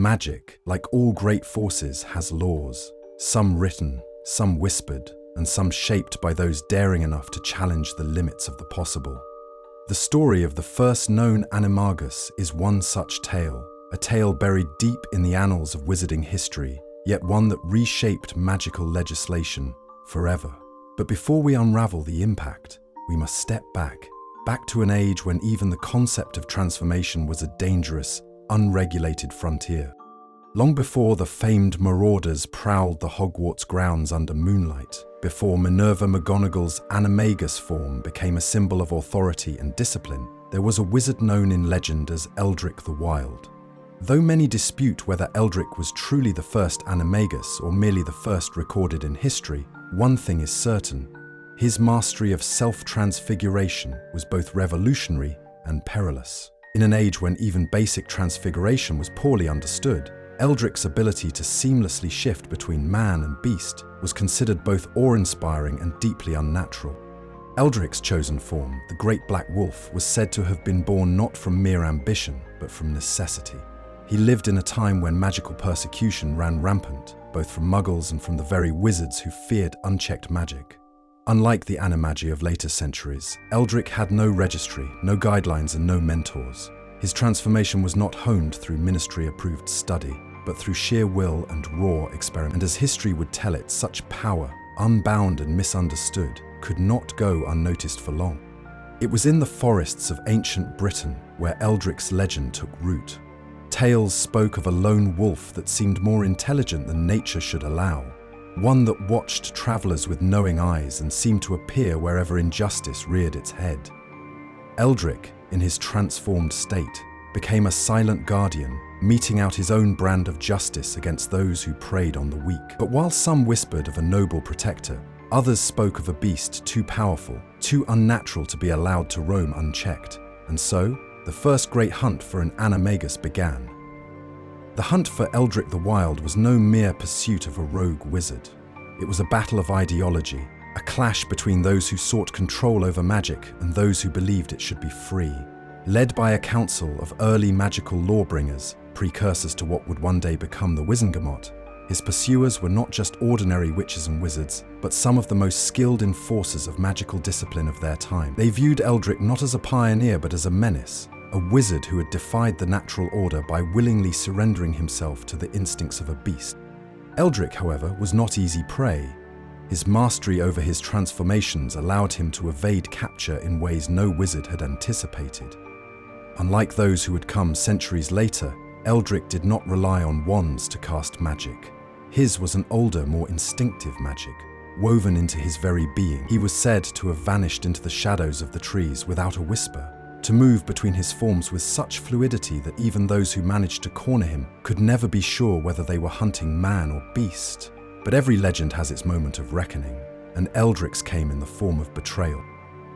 Magic, like all great forces, has laws, some written, some whispered, and some shaped by those daring enough to challenge the limits of the possible. The story of the first known Animagus is one such tale, a tale buried deep in the annals of wizarding history, yet one that reshaped magical legislation forever. But before we unravel the impact, we must step back to an age when even the concept of transformation was a dangerous, unregulated frontier. Long before the famed marauders prowled the Hogwarts grounds under moonlight, before Minerva McGonagall's Animagus form became a symbol of authority and discipline, there was a wizard known in legend as Eldric the Wild. Though many dispute whether Eldric was truly the first Animagus or merely the first recorded in history, one thing is certain: his mastery of self-transfiguration was both revolutionary and perilous. In an age when even basic transfiguration was poorly understood, Eldric's ability to seamlessly shift between man and beast was considered both awe-inspiring and deeply unnatural. Eldric's chosen form, the Great Black Wolf, was said to have been born not from mere ambition, but from necessity. He lived in a time when magical persecution ran rampant, both from muggles and from the very wizards who feared unchecked magic. Unlike the Animagi of later centuries, Eldric had no registry, no guidelines, and no mentors. His transformation was not honed through ministry-approved study, but through sheer will and raw experiment. And as history would tell it, such power, unbound and misunderstood, could not go unnoticed for long. It was in the forests of ancient Britain where Eldric's legend took root. Tales spoke of a lone wolf that seemed more intelligent than nature should allow, one that watched travelers with knowing eyes and seemed to appear wherever injustice reared its head. Eldric, in his transformed state, became a silent guardian, meting out his own brand of justice against those who preyed on the weak. But while some whispered of a noble protector, others spoke of a beast too powerful, too unnatural to be allowed to roam unchecked. And so, the first great hunt for an Animagus began. The hunt for Eldric the Wild was no mere pursuit of a rogue wizard. It was a battle of ideology, a clash between those who sought control over magic and those who believed it should be free. Led by a council of early magical lawbringers, precursors to what would one day become the Wizengamot, his pursuers were not just ordinary witches and wizards, but some of the most skilled enforcers of magical discipline of their time. They viewed Eldric not as a pioneer but as a menace, a wizard who had defied the natural order by willingly surrendering himself to the instincts of a beast. Eldric, however, was not easy prey. His mastery over his transformations allowed him to evade capture in ways no wizard had anticipated. Unlike those who would come centuries later, Eldric did not rely on wands to cast magic. His was an older, more instinctive magic, woven into his very being. He was said to have vanished into the shadows of the trees without a whisper, to move between his forms with such fluidity that even those who managed to corner him could never be sure whether they were hunting man or beast. But every legend has its moment of reckoning, and Eldric's came in the form of betrayal.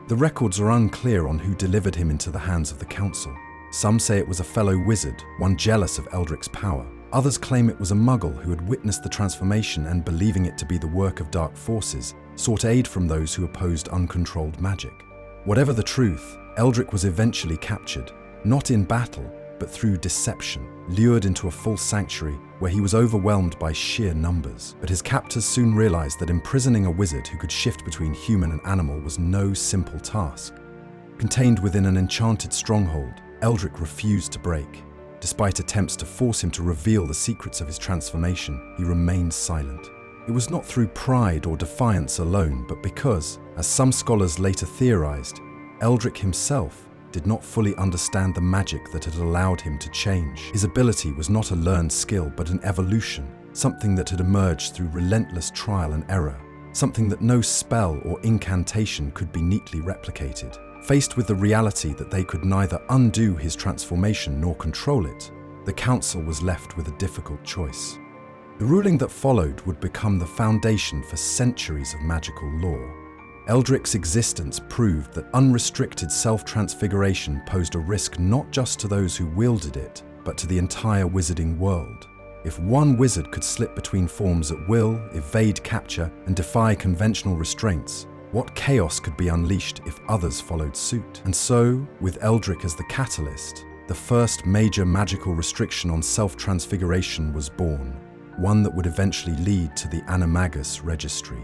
The records are unclear on who delivered him into the hands of the council. Some say it was a fellow wizard, one jealous of Eldric's power. Others claim it was a muggle who had witnessed the transformation and, believing it to be the work of dark forces, sought aid from those who opposed uncontrolled magic. Whatever the truth, Eldric was eventually captured, not in battle, but through deception, lured into a false sanctuary where he was overwhelmed by sheer numbers. But his captors soon realized that imprisoning a wizard who could shift between human and animal was no simple task. Contained within an enchanted stronghold, Eldric refused to break. Despite attempts to force him to reveal the secrets of his transformation, he remained silent. It was not through pride or defiance alone, but because, as some scholars later theorized, Eldric himself did not fully understand the magic that had allowed him to change. His ability was not a learned skill, but an evolution, something that had emerged through relentless trial and error, something that no spell or incantation could be neatly replicated. Faced with the reality that they could neither undo his transformation nor control it, the council was left with a difficult choice. The ruling that followed would become the foundation for centuries of magical lore. Eldric's existence proved that unrestricted self-transfiguration posed a risk not just to those who wielded it, but to the entire wizarding world. If one wizard could slip between forms at will, evade capture, and defy conventional restraints, what chaos could be unleashed if others followed suit? And so, with Eldric as the catalyst, the first major magical restriction on self-transfiguration was born, one that would eventually lead to the Animagus registry.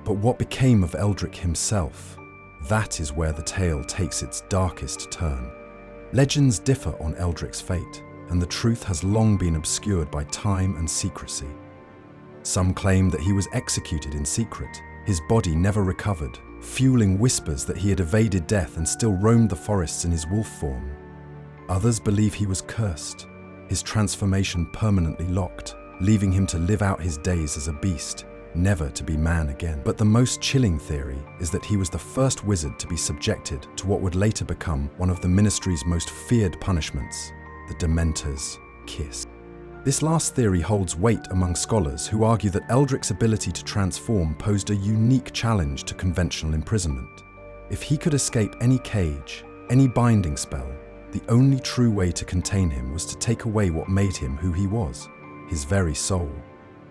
But what became of Eldrick himself? That is where the tale takes its darkest turn. Legends differ on Eldrick's fate, and the truth has long been obscured by time and secrecy. Some claim that he was executed in secret, his body never recovered, fueling whispers that he had evaded death and still roamed the forests in his wolf form. Others believe he was cursed, his transformation permanently locked, leaving him to live out his days as a beast, never to be man again. But the most chilling theory is that he was the first wizard to be subjected to what would later become one of the Ministry's most feared punishments, the Dementor's kiss. This last theory holds weight among scholars who argue that Eldrick's ability to transform posed a unique challenge to conventional imprisonment. If he could escape any cage, any binding spell, the only true way to contain him was to take away what made him who he was, his very soul.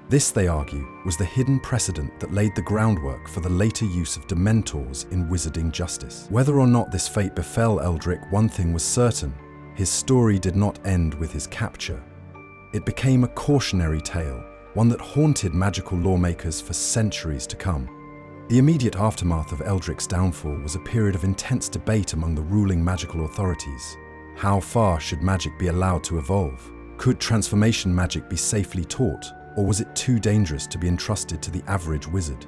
This, they argue, was the hidden precedent that laid the groundwork for the later use of Dementors in wizarding justice. Whether or not this fate befell Eldrick, one thing was certain: his story did not end with his capture. It became a cautionary tale, one that haunted magical lawmakers for centuries to come. The immediate aftermath of Eldrick's downfall was a period of intense debate among the ruling magical authorities. How far should magic be allowed to evolve? Could transformation magic be safely taught, or was it too dangerous to be entrusted to the average wizard?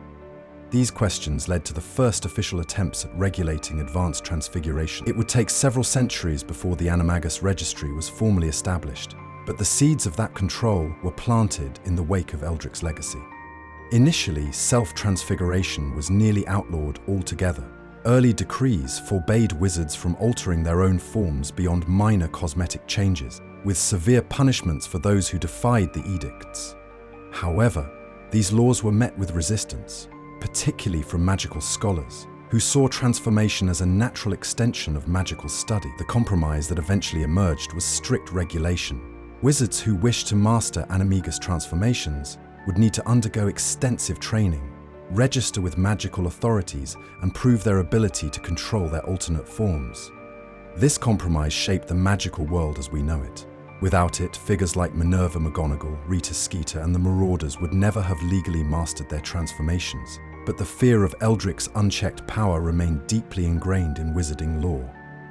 These questions led to the first official attempts at regulating advanced transfiguration. It would take several centuries before the Animagus registry was formally established, but the seeds of that control were planted in the wake of Eldrick's legacy. Initially, self-transfiguration was nearly outlawed altogether. Early decrees forbade wizards from altering their own forms beyond minor cosmetic changes, with severe punishments for those who defied the edicts. However, these laws were met with resistance, particularly from magical scholars, who saw transformation as a natural extension of magical study. The compromise that eventually emerged was strict regulation. Wizards who wished to master Animagus transformations would need to undergo extensive training, register with magical authorities, and prove their ability to control their alternate forms. This compromise shaped the magical world as we know it. Without it, figures like Minerva McGonagall, Rita Skeeter, and the Marauders would never have legally mastered their transformations. But the fear of Eldrick's unchecked power remained deeply ingrained in wizarding law.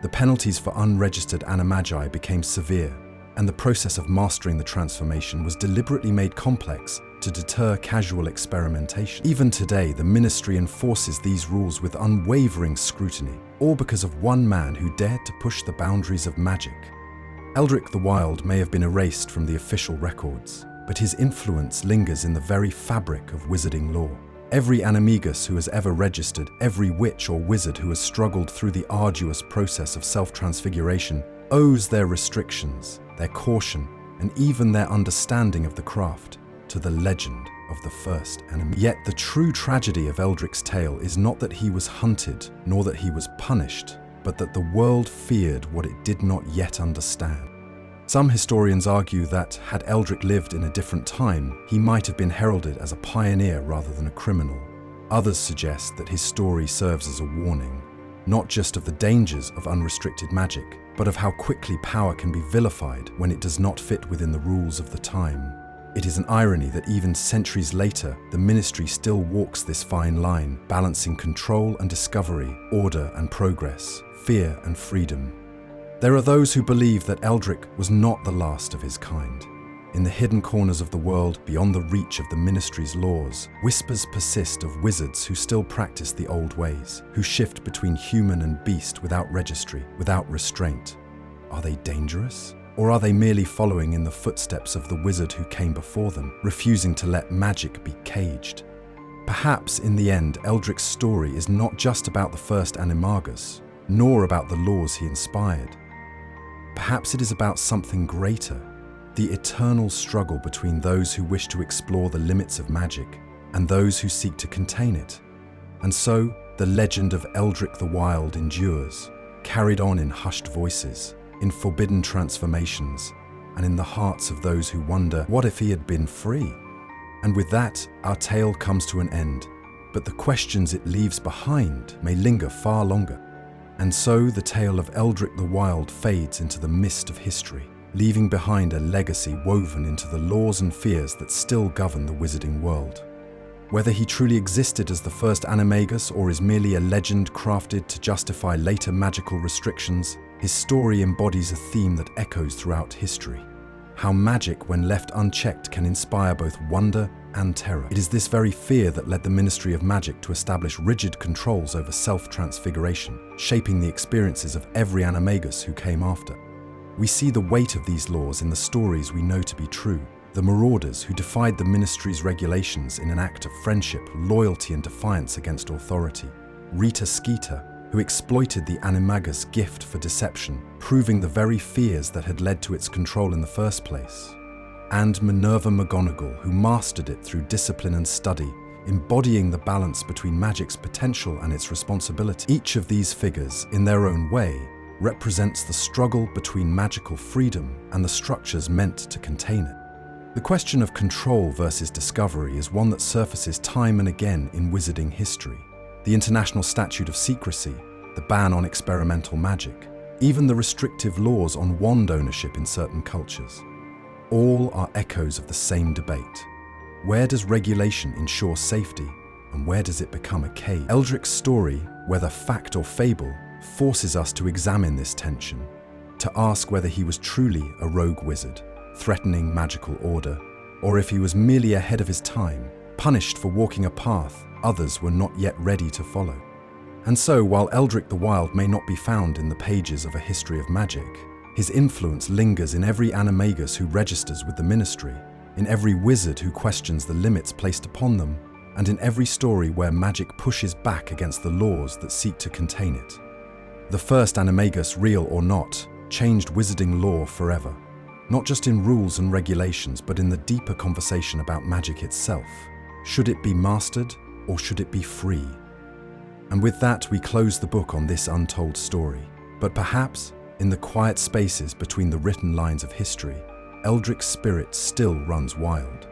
The penalties for unregistered animagi became severe, and the process of mastering the transformation was deliberately made complex to deter casual experimentation. Even today, the Ministry enforces these rules with unwavering scrutiny, all because of one man who dared to push the boundaries of magic. Eldrick the Wild may have been erased from the official records, but his influence lingers in the very fabric of wizarding law. Every Animagus who has ever registered, every witch or wizard who has struggled through the arduous process of self-transfiguration owes their restrictions, their caution, and even their understanding of the craft to the legend of the first Animagus. Yet the true tragedy of Eldrick's tale is not that he was hunted, nor that he was punished, but that the world feared what it did not yet understand. Some historians argue that, had Eldrick lived in a different time, he might have been heralded as a pioneer rather than a criminal. Others suggest that his story serves as a warning, not just of the dangers of unrestricted magic, but of how quickly power can be vilified when it does not fit within the rules of the time. It is an irony that even centuries later, the Ministry still walks this fine line, balancing control and discovery, order and progress, fear and freedom. There are those who believe that Eldrick was not the last of his kind. In the hidden corners of the world, beyond the reach of the Ministry's laws, whispers persist of wizards who still practice the old ways, who shift between human and beast without registry, without restraint. Are they dangerous? Or are they merely following in the footsteps of the wizard who came before them, refusing to let magic be caged? Perhaps, in the end, Eldrick's story is not just about the first Animagus, nor about the laws he inspired. Perhaps it is about something greater, the eternal struggle between those who wish to explore the limits of magic and those who seek to contain it. And so, the legend of Eldrick the Wild endures, carried on in hushed voices, in forbidden transformations, and in the hearts of those who wonder, what if he had been free? And with that, our tale comes to an end, but the questions it leaves behind may linger far longer. And so the tale of Eldrick the Wild fades into the mist of history, leaving behind a legacy woven into the laws and fears that still govern the wizarding world. Whether he truly existed as the first Animagus or is merely a legend crafted to justify later magical restrictions, his story embodies a theme that echoes throughout history. How magic, when left unchecked, can inspire both wonder and terror. It is this very fear that led the Ministry of Magic to establish rigid controls over self-transfiguration, shaping the experiences of every Animagus who came after. We see the weight of these laws in the stories we know to be true. The marauders who defied the ministry's regulations in an act of friendship, loyalty and defiance against authority. Rita Skeeter, who exploited the Animagus gift for deception, proving the very fears that had led to its control in the first place. And Minerva McGonagall, who mastered it through discipline and study, embodying the balance between magic's potential and its responsibility. Each of these figures, in their own way, represents the struggle between magical freedom and the structures meant to contain it. The question of control versus discovery is one that surfaces time and again in wizarding history. The International Statute of Secrecy, the ban on experimental magic, even the restrictive laws on wand ownership in certain cultures. All are echoes of the same debate. Where does regulation ensure safety, and where does it become a cage? Eldrick's story, whether fact or fable, forces us to examine this tension, to ask whether he was truly a rogue wizard, threatening magical order, or if he was merely ahead of his time, punished for walking a path others were not yet ready to follow. And so, while Eldrick the Wild may not be found in the pages of a history of magic, his influence lingers in every Animagus who registers with the ministry, in every wizard who questions the limits placed upon them, and in every story where magic pushes back against the laws that seek to contain it. The first Animagus, real or not, changed wizarding law forever. Not just in rules and regulations, but in the deeper conversation about magic itself. Should it be mastered, or should it be free? And with that, we close the book on this untold story. But perhaps, in the quiet spaces between the written lines of history, Eldrick's spirit still runs wild.